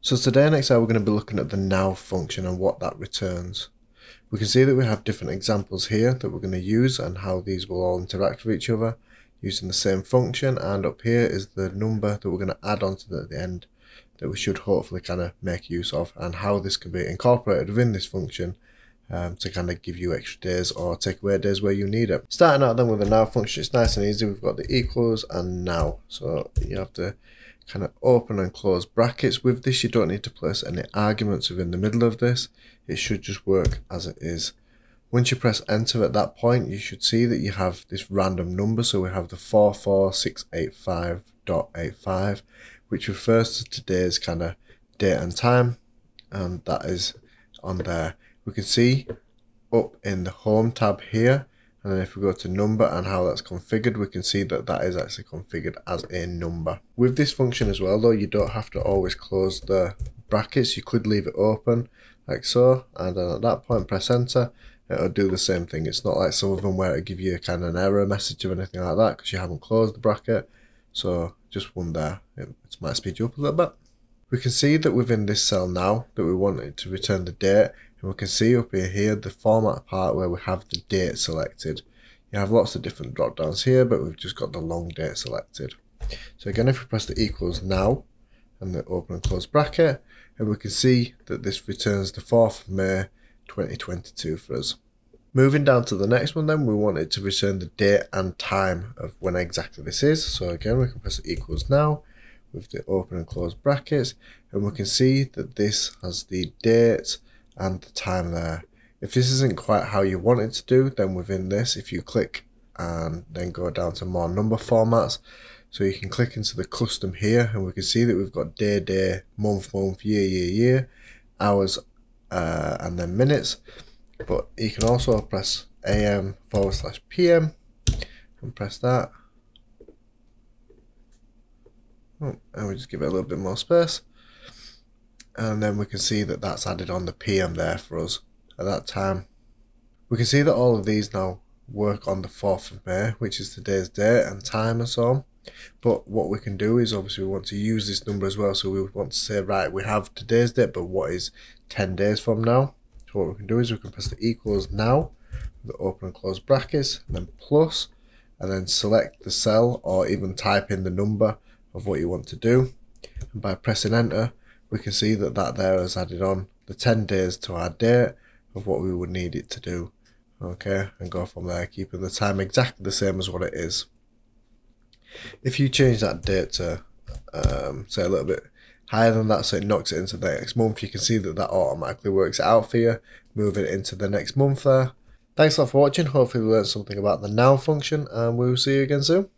So today and next hour we're going to be looking at the now function and what that returns. We can see that we have different examples here that we're going to use and how these will all interact with each other using the same function, and up here is the number that we're going to add on to the end that we should hopefully kind of make use of, and how this can be incorporated within this function to kind of give you extra days or take away days where you need it. Starting out then with the now function, it's nice and easy. We've got the equals and now, so you have to kind of open and close brackets. With this you don't need to place any arguments within the middle of this, it should just work as it is. Once you press enter at that point, you should see that you have this random number, so we have the 44685.85, which refers to today's kind of date and time, and that is on there. We can see up in the home tab here, and then if we go to number and how that's configured, we can see that that is actually configured as a number. With this function as well though, you don't have to always close the brackets, you could leave it open like so, and then at that point press enter, it'll do the same thing. It's not like some of them where it'll give you a kind of an error message or anything like that because you haven't closed the bracket. So just one there, it might speed you up a little bit. We can see that within this cell now that we want it to return the date, and we can see up here the format part where we have the date selected. You have lots of different drop downs here, but we've just got the long date selected. So again, if we press the equals now and the open and close bracket, and we can see that this returns the 4th of May 2022 for us. Moving down to the next one then, we want it to return the date and time of when exactly this is. So again, we can press the equals now with the open and close brackets, and we can see that this has the date and the time there. If this isn't quite how you want it to do, then within this, if you click and then go down to more number formats, so you can click into the custom here, and we can see that we've got day, month, year, hours, and then minutes. But you can also press AM/PM and press that. And we just give it a little bit more space, and then we can see that that's added on the PM there for us at that time. We can see that all of these now work on the 4th of May, which is today's date and time and so on. But what we can do is obviously we want to use this number as well, so we want to say, right, we have today's date, but what is 10 days from now? So what we can do is we can press the equals now, the open and close brackets, and then plus, and then select the cell or even type in the number of what you want to do, and by pressing enter we can see that that there has added on the 10 days to our date of what we would need it to do. Okay, and go from there, keeping the time exactly the same as what it is. If you change that date to say a little bit higher than that, so it knocks it into the next month, you can see that that automatically works it out for you, moving it into the next month there. Thanks a lot for watching. Hopefully you learned something about the now function, and we will see you again soon.